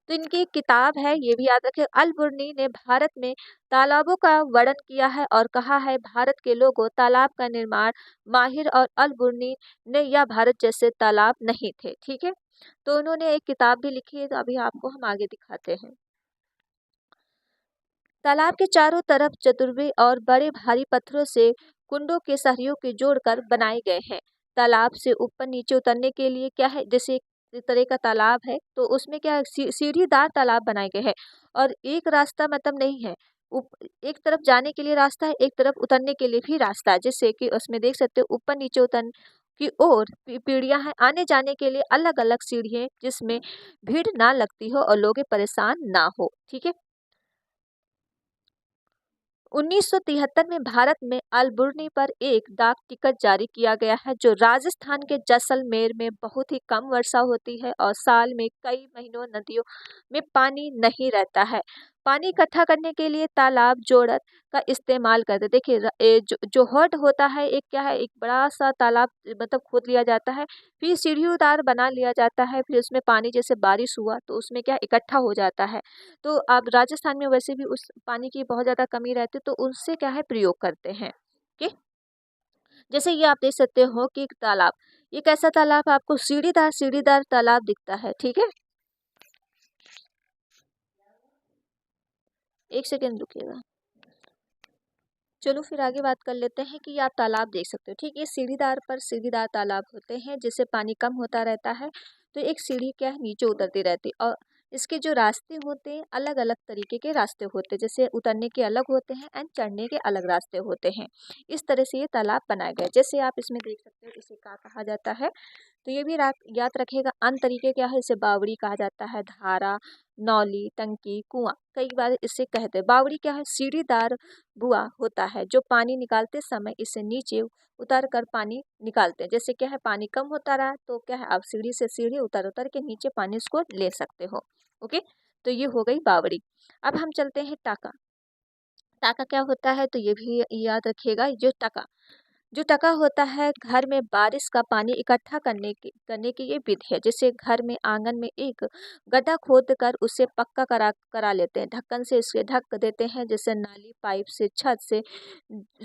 तो इनकी एक किताब है, ये भी याद रखें। अलबुर्नी ने भारत में तालाबों का वर्णन किया है और कहा है भारत के लोगों तालाब का निर्माण माहिर और अलबुर्नी ने या भारत जैसे तालाब नहीं थे। ठीक है, तो उन्होंने एक किताब भी लिखी है, तो अभी आपको हम आगे दिखाते हैं। तालाब के चारों तरफ चतुर्भुज और बड़े भारी पत्थरों से कुंडों के सहरियों के जोड़कर बनाए गए हैं। तालाब से ऊपर नीचे उतरने के लिए क्या है, जैसे एक तरह का तालाब है तो उसमें क्या है, सीढ़ीदार तालाब बनाए गए हैं और एक रास्ता मतलब नहीं है। एक तरफ जाने के लिए रास्ता है, एक तरफ उतरने के लिए भी रास्ता है, जिससे कि उसमें देख सकते हो ऊपर नीचे उतर की ओर पीढ़ियां हैं, आने जाने के लिए अलग अलग सीढ़ियां जिसमें भीड़ ना लगती हो और लोग परेशान ना हो। ठीक है, 1973 में भारत में अलबुर्नी पर एक डाक टिकट जारी किया गया है जो राजस्थान के जैसलमेर में बहुत ही कम वर्षा होती है और साल में कई महीनों नदियों में पानी नहीं रहता है। पानी इकट्ठा करने के लिए तालाब जोड़त का इस्तेमाल करते। देखिए जो हॉट होता है, एक क्या है, एक बड़ा सा तालाब मतलब खोद लिया जाता है, फिर सीढ़ीदार बना लिया जाता है, फिर उसमें पानी जैसे बारिश हुआ तो उसमें क्या इकट्ठा हो जाता है। तो अब राजस्थान में वैसे भी उस पानी की बहुत ज़्यादा कमी रहती है तो उससे क्या है प्रयोग करते हैं। ओके, जैसे ये आप देख सकते हो कि एक तालाब, ये कैसा तालाब है? आपको सीढ़ीदार तालाब दिखता है। ठीक है, एक सेकेंड रुकिएगा। चलो फिर आगे बात कर लेते हैं कि आप तालाब देख सकते हो। ठीक, ये सीढ़ीदार तालाब होते हैं जिससे पानी कम होता रहता है, तो एक सीढ़ी क्या है नीचे उतरती रहती है और इसके जो रास्ते होते हैं अलग अलग तरीके के रास्ते होते हैं, जैसे उतरने के अलग होते हैं एंड चढ़ने के अलग रास्ते होते हैं। इस तरह से ये तालाब बनाया गया है। जैसे आप इसमें देख सकते हो इसे क्या कहा जाता है, तो ये भी याद रखिएगा। अन्य तरीके क्या है, इसे बावड़ी कहा जाता है, धारा, नौली, टंकी, कुआं, कई बार इसे कहते हैं। बावड़ी क्या है, सीढ़ीदार बुआ होता है जो पानी निकालते समय इसे नीचे उतार कर पानी निकालते हैं। जैसे क्या है पानी कम होता रहा तो क्या है आप सीढ़ी से सीढ़ी उतर उतर के नीचे पानी उसको ले सकते हो। ओके, तो ये हो गई बावड़ी। अब हम चलते हैं टाका। टाका क्या होता है, तो ये भी याद रखिएगा। जो टका होता है घर में बारिश का पानी इकट्ठा करने की ये विधि है। जैसे घर में आंगन में एक गड्ढा खोद कर उसे पक्का करा लेते हैं, ढक्कन से इसे ढक देते हैं, जैसे नाली पाइप से छत से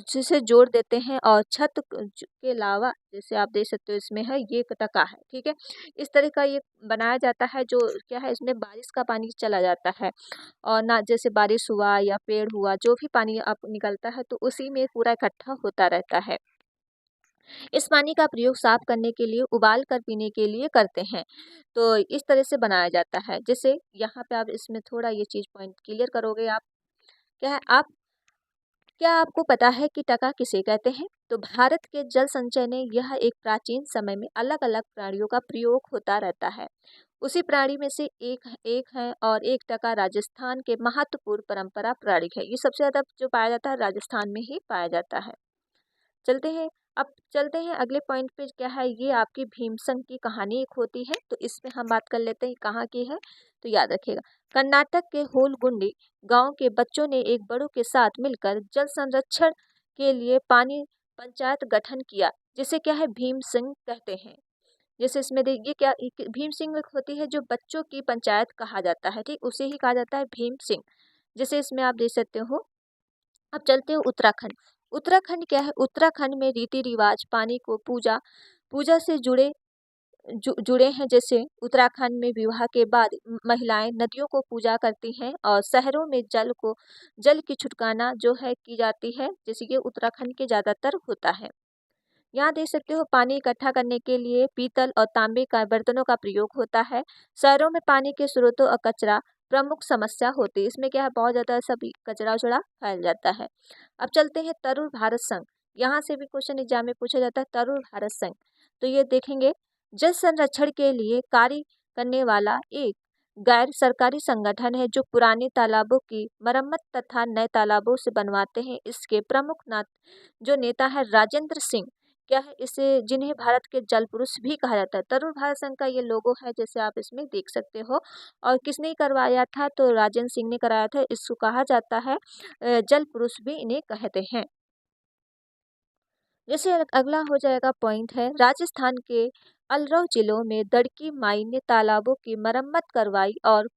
जिसे जोड़ देते हैं और छत के अलावा जैसे आप देख सकते हो इसमें है ये एक टका है। ठीक है, इस तरह का ये बनाया जाता है जो क्या है इसमें बारिश का पानी चला जाता है और ना जैसे बारिश हुआ या पेड़ हुआ जो भी पानी आप निकलता है तो उसी में पूरा इकट्ठा होता रहता है। इस पानी का प्रयोग साफ करने के लिए, उबाल कर पीने के लिए करते हैं। तो इस तरह से बनाया जाता है। जैसे यहाँ पे आप इसमें थोड़ा ये चीज़ पॉइंट क्लियर करोगे आप, क्या है आप, क्या आपको पता है कि टका किसे कहते हैं? तो भारत के जल संचय ने यह एक प्राचीन समय में अलग अलग प्राणियों का प्रयोग होता रहता है। उसी प्राणी में से एक है और एक टका राजस्थान के महत्वपूर्ण परंपरा प्राणी है। ये सबसे ज़्यादा जो पाया जाता है राजस्थान में ही पाया जाता है। चलते हैं, अब चलते हैं अगले पॉइंट पे। क्या है, ये आपकी भीमसंग की कहानी एक होती है, तो इसमें हम बात कर लेते हैं कहाँ की है, तो याद रखिएगा। कर्नाटक के होलगुंडी गांव के बच्चों ने एक बड़ों के साथ मिलकर जल संरक्षण के लिए पानी पंचायत गठन किया, जिसे क्या है भीम सिंह कहते हैं। जैसे इसमें देखिए क्या भीम सिंह एक होती है जो बच्चों की पंचायत कहा जाता है, ठीक उसे ही कहा जाता है भीम सिंह। जैसे इसमें आप देख सकते हो। अब चलते हैं उत्तराखंड। उत्तराखंड क्या है, उत्तराखंड में रीति रिवाज पानी को पूजा पूजा से जुड़े हैं। जैसे उत्तराखंड में विवाह के बाद महिलाएं नदियों को पूजा करती हैं और शहरों में जल की छुटकाना जो है की जाती है, जैसे कि उत्तराखंड के ज़्यादातर होता है। यहाँ देख सकते हो पानी इकट्ठा करने के लिए पीतल और तांबे का बर्तनों का प्रयोग होता है। शहरों में पानी के स्रोतों और कचरा प्रमुख समस्या होती है। इसमें क्या है बहुत ज़्यादा सभी कचरा उचड़ा फैल जाता है। अब चलते हैं तरुण भारत संघ। यहाँ से भी क्वेश्चन एग्जाम में पूछा जाता है तरुण भारत संघ। तो ये देखेंगे जल संरक्षण के लिए कार्य करने वाला एक गैर सरकारी संगठन है जो पुराने तालाबों की मरम्मत तथा नए तालाबों से बनवाते हैं। इसके प्रमुख जो नेता है राजेंद्र सिंह क्या है, इसे जिन्हें भारत के जल पुरुष भी कहा जाता है। तरुण भारत संघ का ये लोगो है, जैसे आप इसमें देख सकते हो। और किसने करवाया था, तो राजेंद्र सिंह ने कराया था। इसको कहा जाता है जल पुरुष भी इन्हें कहते हैं। जैसे अगला हो जाएगा पॉइंट है, राजस्थान के अलरौ जिलों में दड़की माई ने तालाबों की मरम्मत करवाई और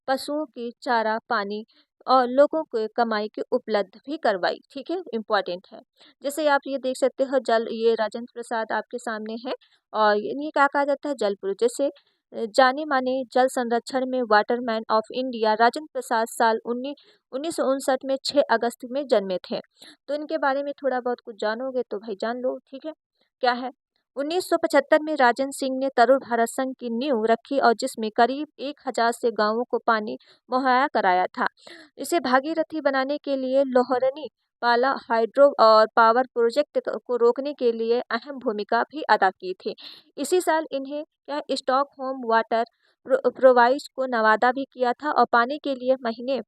पशुओं की चारा पानी और लोगों को कमाई की उपलब्ध भी करवाई। ठीक है, इम्पोर्टेंट है। जैसे आप ये देख सकते हो, जल ये राजेंद्र प्रसाद आपके सामने है और इन्हें क्या कहा जाता है, जल पुरुष। जैसे जाने माने जल संरक्षण में Waterman of India Rajendra Prasad साल 1959 में 6 अगस्त में जन्मे थे। तो इनके बारे में थोड़ा बहुत कुछ जानोगे तो भाई जान लो। ठीक है, क्या है, 1975 में राजेंद्र सिंह ने तरुण भारत संघ की नींव रखी और जिसमें करीब 1000 से गांवों को पानी मुहैया कराया था। इसे भागीरथी बनाने के लिए लोहरनी पाला हाइड्रो और पावर प्रोजेक्ट को रोकने के लिए अहम भूमिका भी अदा की थी। इसी साल इन्हें क्या स्टॉकहोम वाटर प्रोवाइज को नवादा भी किया था और पानी के लिए महीने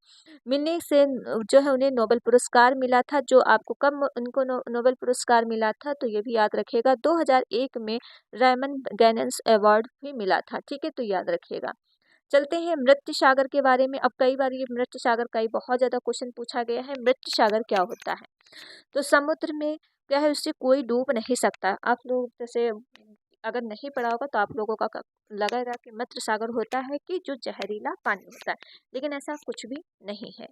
मिलने से जो है उन्हें नोबेल पुरस्कार मिला था। जो आपको कब उनको नोबेल पुरस्कार मिला था, तो ये भी याद रखिएगा, 2001 में रेमन गैनेस अवार्ड भी मिला था। ठीक है, तो याद रखिएगा। चलते हैं मृत सागर के बारे में। अब कई बार ये मृत सागर का ही बहुत ज़्यादा क्वेश्चन पूछा गया है। मृत सागर क्या होता है, तो समुद्र में क्या है, उससे कोई डूब नहीं सकता। आप लोग जैसे अगर नहीं पढ़ा होगा तो आप लोगों का लगेगा कि मृत सागर होता है कि जो जहरीला पानी होता है, लेकिन ऐसा कुछ भी नहीं है।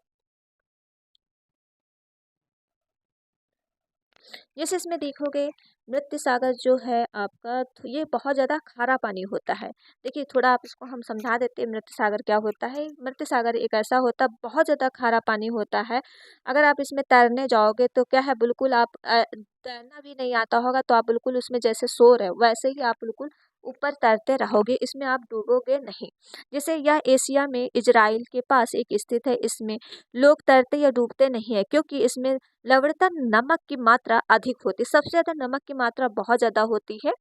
जैसे इसमें देखोगे, मृत सागर जो है आपका, तो ये बहुत ज़्यादा खारा पानी होता है। देखिए थोड़ा आप इसको हम समझा देते हैं, मृत सागर क्या होता है। मृत सागर एक ऐसा होता है, बहुत ज़्यादा खारा पानी होता है। अगर आप इसमें तैरने जाओगे तो क्या है, बिल्कुल आप तैरना भी नहीं आता होगा तो आप बिल्कुल उसमें जैसे सो रहे हो वैसे ही आप बिल्कुल ऊपर तैरते रहोगे, इसमें आप डूबोगे नहीं। जैसे यह एशिया में इजराइल के पास एक स्थित है। इसमें लोग तैरते या डूबते नहीं है क्योंकि इसमें लवणता नमक की मात्रा अधिक होती है। सबसे ज़्यादा नमक की मात्रा बहुत ज़्यादा होती है।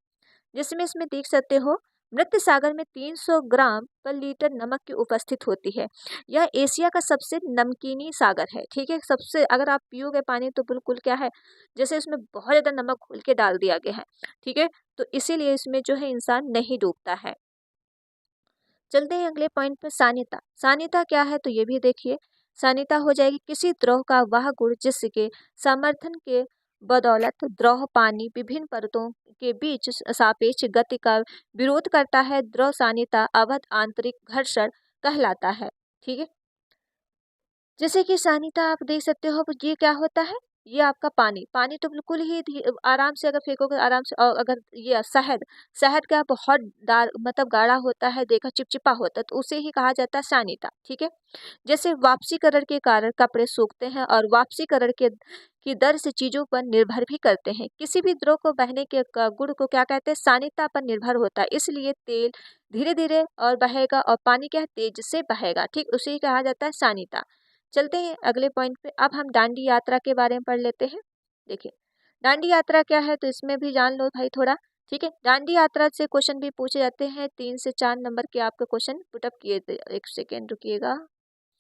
जिसमें इसमें देख सकते हो, मृत सागर में 300 ग्राम पर लीटर नमक की उपस्थित होती है। यह एशिया का सबसे नमकीनी सागर है। ठीक है, सबसे अगर आप पियोगे पानी तो बिल्कुल क्या है, जैसे इसमें बहुत ज़्यादा नमक घोल के डाल दिया गया है। ठीक है, तो इसीलिए इसमें जो है इंसान नहीं डूबता है। चलते हैं अगले पॉइंट पे, सान्यता। सान्यता क्या है, तो ये भी देखिए। सान्यता हो जाएगी किसी द्रव का वह गुण जिसके समर्थन के बदौलत द्रव पानी विभिन्न परतों के बीच सापेक्ष गति का विरोध करता है। द्रव सान्यता अवध आंतरिक घर्षण कहलाता है। ठीक है, जैसे कि सानिता आप देख सकते हो, ये क्या होता है, ये आपका पानी। पानी तो बिल्कुल ही आराम से अगर फेंकोगे आराम से, और अगर ये शहद, शहद का बहुत मतलब गाढ़ा होता है, देखा चिपचिपा होता है, तो उसे ही कहा जाता है सानिता। ठीक है, जैसे वापसीकरण के कारण कपड़े सूखते हैं और वापसीकरण के की दर से चीजों पर निर्भर भी करते हैं। किसी भी द्रव को बहने के गुण को क्या कहते हैं, सानिता पर निर्भर होता है। इसलिए तेल धीरे धीरे और बहेगा और पानी क्या है, तेज से बहेगा। ठीक, उसे ही कहा जाता है सानिता। चलते हैं अगले पॉइंट पे। अब हम दांडी यात्रा के बारे में पढ़ लेते हैं। देखिए दांडी यात्रा क्या है, तो इसमें भी जान लो भाई थोड़ा। ठीक है, दांडी यात्रा से क्वेश्चन भी पूछे जाते हैं। 3 से 4 नंबर के आपके क्वेश्चन पुटअप किए थे। एक सेकेंड रुकिएगा,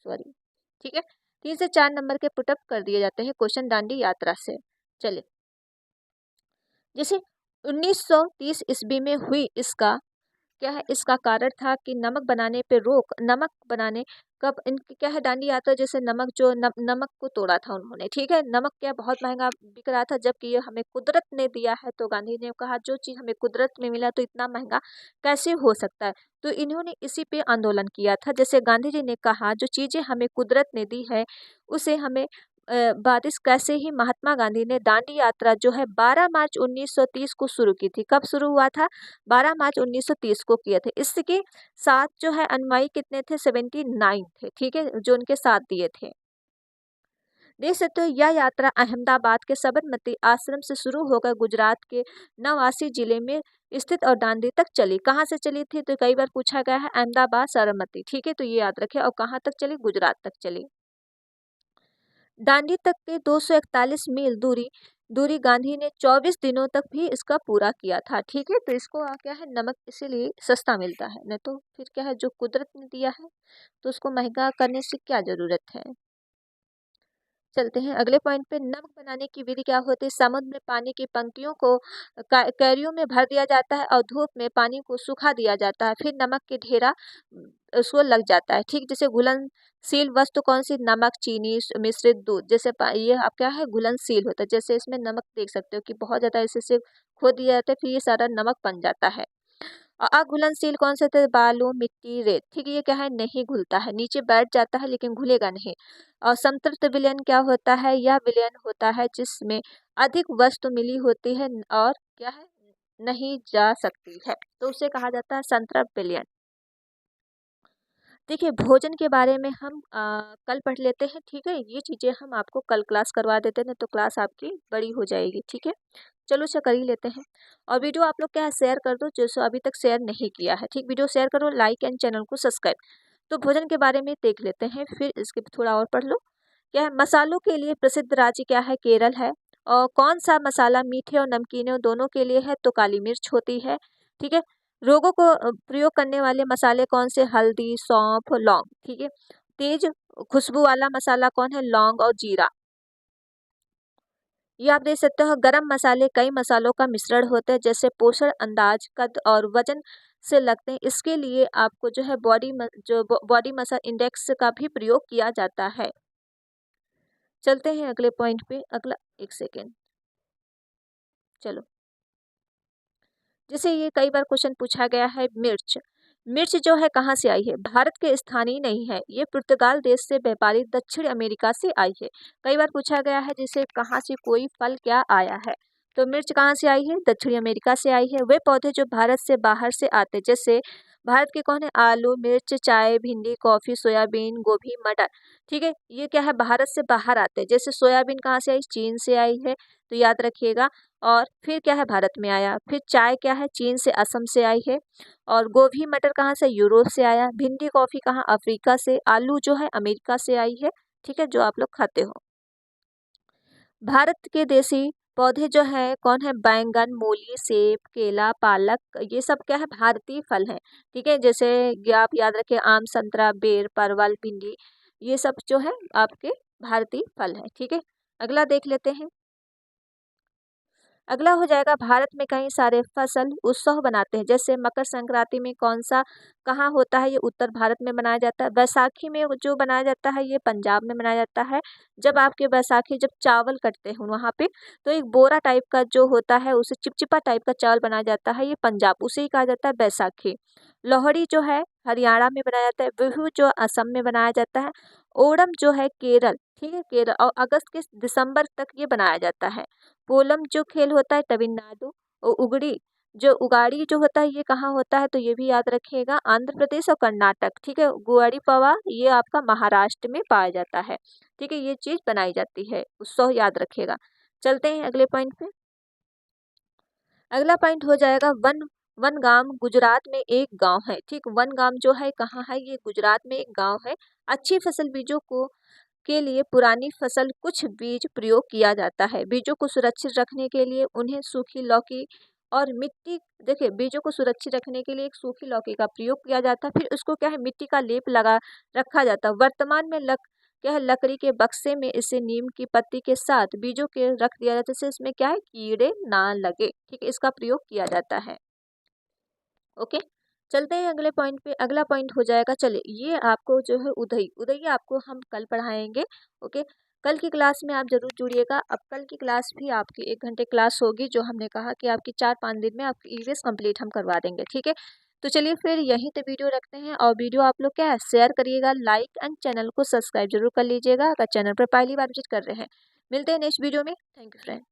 सॉरी। ठीक है, 3 से 4 नंबर के पुटअप कर दिए जाते हैं क्वेश्चन दांडी यात्रा से। चलिए, जैसे 1930 ईस्वी में हुई, इसका क्या है, इसका कारण था कि नमक बनाने पे रोक। नमक बनाने कब इनकी क्या है, दांडी यात्रा जैसे नमक जो नमक को तोड़ा था उन्होंने। ठीक है, नमक क्या बहुत महंगा बिक रहा था, जबकि ये हमें कुदरत ने दिया है। तो गांधी ने कहा जो चीज़ हमें कुदरत में मिला तो इतना महंगा कैसे हो सकता है। तो इन्होंने इसी पे आंदोलन किया था। जैसे गांधी जी ने कहा जो चीज़ें हमें कुदरत ने दी है उसे हमें वारिस, कैसे ही महात्मा गांधी ने दांडी यात्रा जो है 12 मार्च 1930 को शुरू की थी। कब शुरू हुआ था, 12 मार्च 1930 को किए थे। इसके साथ जो है अनुयायी कितने थे, 79 थे। ठीक है, जो उनके साथ दिए थे। देख सकते हो, यह यात्रा अहमदाबाद के साबरमती आश्रम से शुरू होकर गुजरात के नवासी जिले में स्थित और दांडी तक चली। कहाँ से चली थी, तो कई बार पूछा गया है, अहमदाबाद साबरमती। ठीक है, तो ये याद रखें। और कहाँ तक चली, गुजरात तक चली। दांडी तक के 241 मील दूरी दूरी गांधी ने 24 दिनों तक भी इसका पूरा किया था। ठीक है, तो इसको क्या है, नमक इसीलिए सस्ता मिलता है, नहीं तो फिर क्या है, जो कुदरत ने दिया है तो उसको महंगा करने से क्या जरूरत है। चलते हैं अगले पॉइंट पे। नमक बनाने की विधि क्या होती है? समुद्र में पानी की पंक्तियों को कैरियों में भर दिया जाता है और धूप में पानी को सुखा दिया जाता है, फिर नमक के ढेरा उसको लग जाता है। ठीक, जैसे घुलनशील वस्तु कौन सी? नमक, चीनी, मिश्रित दूध। जैसे ये आप क्या है? घुलनशील होता है। जैसे इसमें नमक देख सकते हो कि बहुत ज़्यादा ऐसे से खो दिया जाता है, फिर ये सारा नमक बन जाता है। अघुलनशील कौन से थे? बालू, मिट्टी, रेत। ठीक है, ये क्या है? नहीं घुलता है, नीचे बैठ जाता है लेकिन घुलेगा नहीं। और संतृप्त विलयन क्या होता है? यह विलयन होता है जिसमें अधिक वस्तु मिली होती है और क्या है? नहीं जा सकती है, तो उसे कहा जाता है संतृप्त विलयन। देखिए, भोजन के बारे में हम कल पढ़ लेते हैं। ठीक है, ये चीज़ें हम आपको कल क्लास करवा देते हैं, तो क्लास आपकी बड़ी हो जाएगी। ठीक है, चलो इसे कर ही लेते हैं। और वीडियो आप लोग क्या है? शेयर कर दो, जो अभी तक शेयर नहीं किया है। ठीक, वीडियो शेयर करो, लाइक एंड चैनल को सब्सक्राइब। तो भोजन के बारे में देख लेते हैं, फिर इसके थोड़ा और पढ़ लो। क्या है? मसालों के लिए प्रसिद्ध राज्य क्या है? केरल है। और कौन सा मसाला मीठे और नमकीने दोनों के लिए है? तो काली मिर्च होती है। ठीक है, रोगों को प्रयोग करने वाले मसाले कौन से? हल्दी, सौंफ, लौंग। ठीक है, तेज खुशबू वाला मसाला कौन है? लौंग और जीरा। ये आप देख सकते हो, गरम मसाले कई मसालों का मिश्रण होता है, जैसे पोषण, अंदाज, कद और वजन से लगते हैं। इसके लिए आपको जो है बॉडी मसाल इंडेक्स का भी प्रयोग किया जाता है। चलते हैं अगले पॉइंट पे। अगला एक सेकेंड, चलो। जैसे ये कई बार क्वेश्चन पूछा गया है, मिर्च। मिर्च जो है कहाँ से आई है? भारत के स्थानीय नहीं है, ये पुर्तगाल देश से व्यापारी दक्षिण अमेरिका से आई है। कई बार पूछा गया है जैसे कहाँ से कोई फल क्या आया है, तो मिर्च कहाँ से आई है? दक्षिण अमेरिका से आई है। वे पौधे जो भारत से बाहर से आते, जैसे भारत के कौन है? आलू, मिर्च, चाय, भिंडी, कॉफी, सोयाबीन, गोभी, मटर। ठीक है, ये क्या है? भारत से बाहर आते हैं। जैसे सोयाबीन कहाँ से आई? चीन से आई है, तो याद रखिएगा। और फिर क्या है? भारत में आया। फिर चाय क्या है? चीन से, असम से आई है। और गोभी, मटर कहाँ से? यूरोप से आया। भिंडी, कॉफी कहाँ? अफ्रीका से। आलू जो है अमेरिका से आई है। ठीक है, जो आप लोग खाते हो। भारत के देसी पौधे जो है कौन है? बैंगन, मूली, सेब, केला, पालक, ये सब क्या है? भारतीय फल हैं। ठीक है, जैसे ये आप याद रखें, आम, संतरा, बेर, परवल, भिंडी, ये सब जो है आपके भारतीय फल हैं। ठीक है, अगला देख लेते हैं। अगला हो जाएगा, भारत में कई सारे फसल उत्सव बनाते हैं, जैसे मकर संक्रांति में कौन सा कहाँ होता है? ये उत्तर भारत में मनाया जाता है। बैसाखी में जो बनाया जाता है ये पंजाब में मनाया जाता है। जब आपके बैसाखी जब चावल कटते हैं वहाँ पे, तो एक बोरा टाइप का जो होता है, उसे चिपचिपा टाइप का चावल बनाया जाता है, ये पंजाब, उसे ही कहा जाता है बैसाखी। लोहड़ी जो है हरियाणा में बनाया जाता है। बिहू जो असम में बनाया जाता है। ओणम जो है केरल, ठीक है, केरल, और अगस्त के दिसंबर तक ये बनाया जाता है। पोलम जो खेल होता है तमिलनाडु। और उगड़ी जो उगाड़ी जो होता है ये कहाँ होता है? तो ये भी याद रखिएगा, आंध्र प्रदेश और कर्नाटक। ठीक है, गुआड़ी पवा ये आपका महाराष्ट्र में पाया जाता है। ठीक है, ये चीज बनाई जाती है, उत्सव याद रखिएगा। चलते हैं अगले पॉइंट पे। अगला पॉइंट हो जाएगा वन। वनगाम गुजरात में एक गांव है। ठीक, वनगाम जो है कहाँ है? ये गुजरात में एक गांव है। अच्छी फसल बीजों को के लिए पुरानी फसल कुछ बीज प्रयोग किया जाता है। बीजों को सुरक्षित रखने के लिए उन्हें सूखी लौकी और मिट्टी, देखिए बीजों को सुरक्षित रखने के लिए एक सूखी लौकी का प्रयोग किया जाता है, फिर उसको क्या है? मिट्टी का लेप लगा रखा जाता है। वर्तमान में क्या है? लकड़ी के बक्से में इसे नीम की पत्ती के साथ बीजों के रख दिया जाता है, जिससे इसमें क्या है? कीड़े ना लगे। ठीक है, इसका प्रयोग किया जाता है। ओके, चलते हैं अगले पॉइंट पे। अगला पॉइंट हो जाएगा, चलिए ये आपको जो है उदई उदई आपको हम कल पढ़ाएंगे। ओके, कल की क्लास में आप जरूर जुड़िएगा। अब कल की क्लास भी आपकी 1 घंटे क्लास होगी, जो हमने कहा कि आपकी 4-5 दिन में आपकी ईवीएस कंप्लीट हम करवा देंगे। ठीक है, तो चलिए फिर यहीं पे वीडियो रखते हैं। और वीडियो आप लोग क्या है? शेयर करिएगा, लाइक एंड चैनल को सब्सक्राइब जरूर कर लीजिएगा, अगर चैनल पर पहली बार विजिट कर रहे हैं। मिलते हैं नेक्स्ट वीडियो में। Thank you friend.